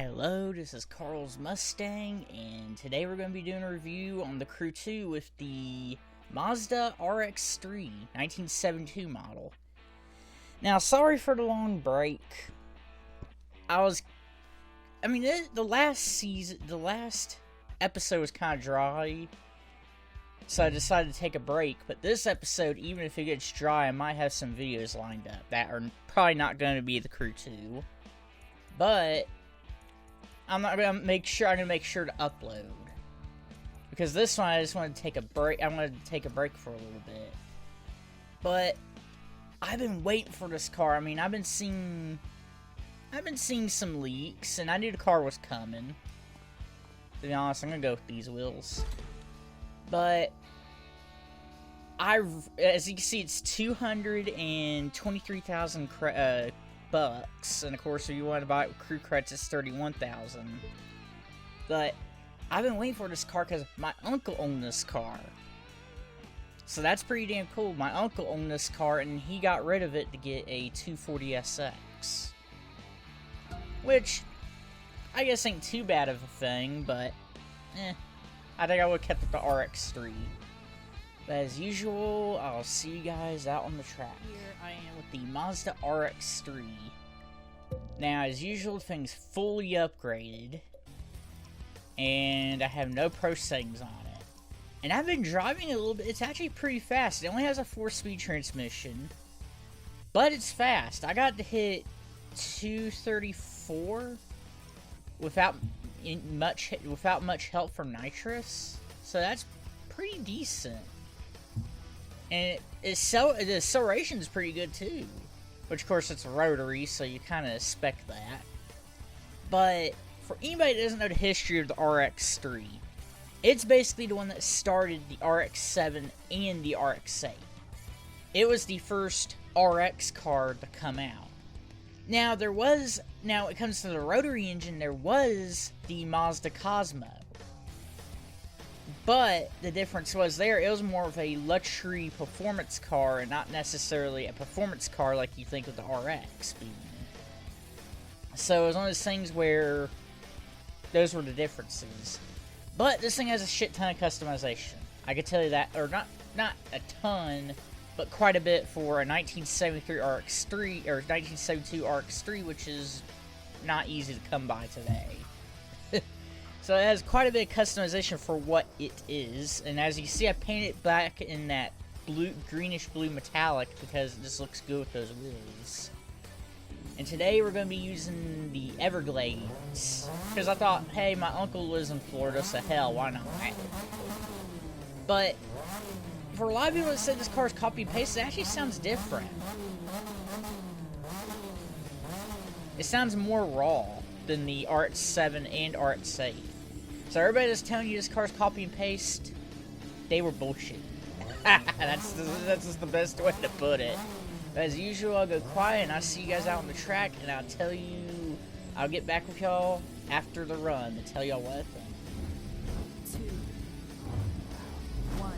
Hello, this is Carl's Mustang, and today we're going to be doing a review on the Crew 2 with the Mazda RX-3 1972 model. Now, sorry for the long break. The last episode was kind of dry, so I decided to take a break, but this episode, even if it gets dry, I might have some videos lined up that are probably not going to be the Crew 2, but I'm going to make sure to upload, because this one I just want to take a break. I wanted to take a break for a little bit, but I've been waiting for this car. I mean, I've been seeing some leaks, and I knew the car was coming. To be honest, I'm gonna go with these wheels, but as you can see, it's 223,000 bucks, and of course, if you want to buy it with crew credits, it's 31,000. But I've been waiting for this car because my uncle owned this car, so that's pretty damn cool. My uncle owned this car, and he got rid of it to get a 240SX, which I guess ain't too bad of a thing, but I think I would have kept it the RX-3. But as usual, I'll see you guys out on the track. Here I am with the Mazda RX-3. Now, as usual, the thing's fully upgraded, and I have no pro settings on it. And I've been driving it a little bit. It's actually pretty fast. It only has a 4-speed transmission, but it's fast. I got to hit 234 without much help from nitrous, so that's pretty decent. And the acceleration is pretty good too, which of course it's rotary, so you kind of expect that. But for anybody that doesn't know the history of the RX-3, it's basically the one that started the RX-7 and the RX-8. It was the first RX car to come out. Now, when it comes to the rotary engine, there was the Mazda Cosmo. But the difference was it was more of a luxury performance car and not necessarily a performance car like you think of the RX being. So it was one of those things where those were the differences. But this thing has a shit ton of customization. I can tell you that, or not a ton, but quite a bit for a 1973 RX-3 or 1972 RX-3, which is not easy to come by today. So it has quite a bit of customization for what it is, and as you see, I painted it back in that greenish blue metallic because it just looks good with those wheels. And today we're going to be using the Everglades, because I thought, hey, my uncle lives in Florida, so hell, why not? But for a lot of people that said this car is copy and paste, it actually sounds different. It sounds more raw than the RX-7 and RX-8. So everybody that's telling you this car's copy and paste, they were bullshit. That's just the best way to put it. But as usual, I'll go quiet and I'll see you guys out on the track, and I'll get back with y'all after the run to tell y'all what I think. 2, 1.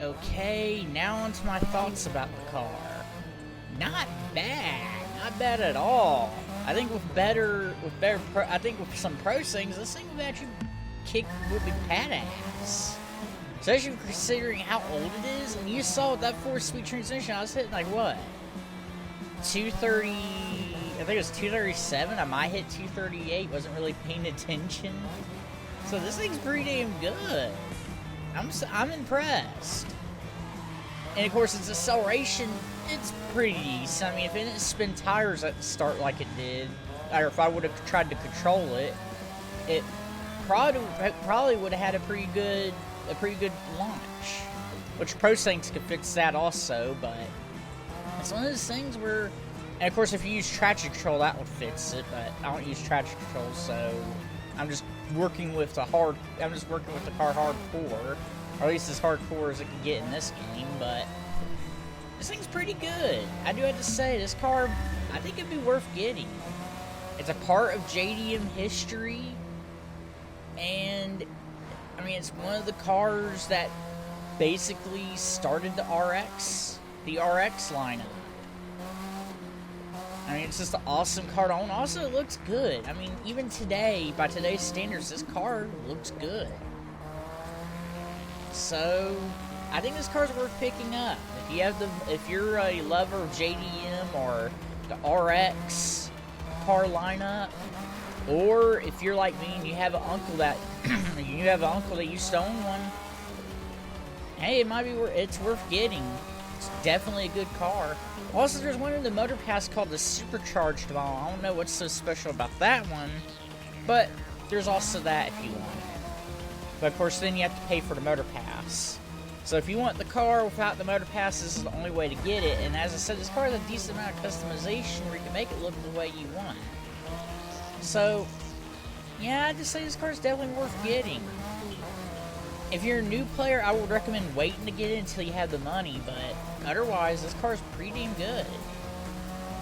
Okay, now onto my thoughts about the car. Not bad at all. I think with some pro things, this thing would actually would be badass. Especially considering how old it is, and you saw with that 4-speed transmission, I was hitting like what? 230, I think it was 237, I might hit 238, wasn't really paying attention. So this thing's pretty damn good. I'm impressed. And of course, its acceleration, it's pretty decent. I mean, if it didn't spin tires at the start like it did, or if I would have tried to control it, it probably would have had a pretty good launch. Which Pro Saints could fix that also, but it's one of those things where, and of course, if you use traction control, that would fix it. But I don't use traction control, so I'm just working with the car hardcore, or at least as hardcore as it can get in this game. But this thing's pretty good. I do have to say, this car, I think it'd be worth getting. It's a part of JDM history, and I mean, it's one of the cars that basically started the RX lineup. I mean, it's just an awesome car to own. Also, it looks good. I mean, even today, by today's standards, this car looks good. So, I think this car's worth picking up. If you're a lover of JDM or the RX car lineup, or if you're like me and you have an uncle that used to own one, hey, it's worth getting. It's definitely a good car. Also, there's one in the Motor Pass called the Supercharged model. I don't know what's so special about that one, but there's also that if you want it. But of course, then you have to pay for the Motor Pass. So if you want the car without the Motor Pass, this is the only way to get it. And as I said, this car has a decent amount of customization where you can make it look the way you want. So, yeah, I'd just say this car is definitely worth getting. If you're a new player, I would recommend waiting to get it until you have the money, but otherwise, this car is pretty damn good.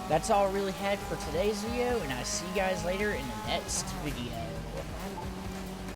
That's all I really had for today's video, and I'll see you guys later in the next video.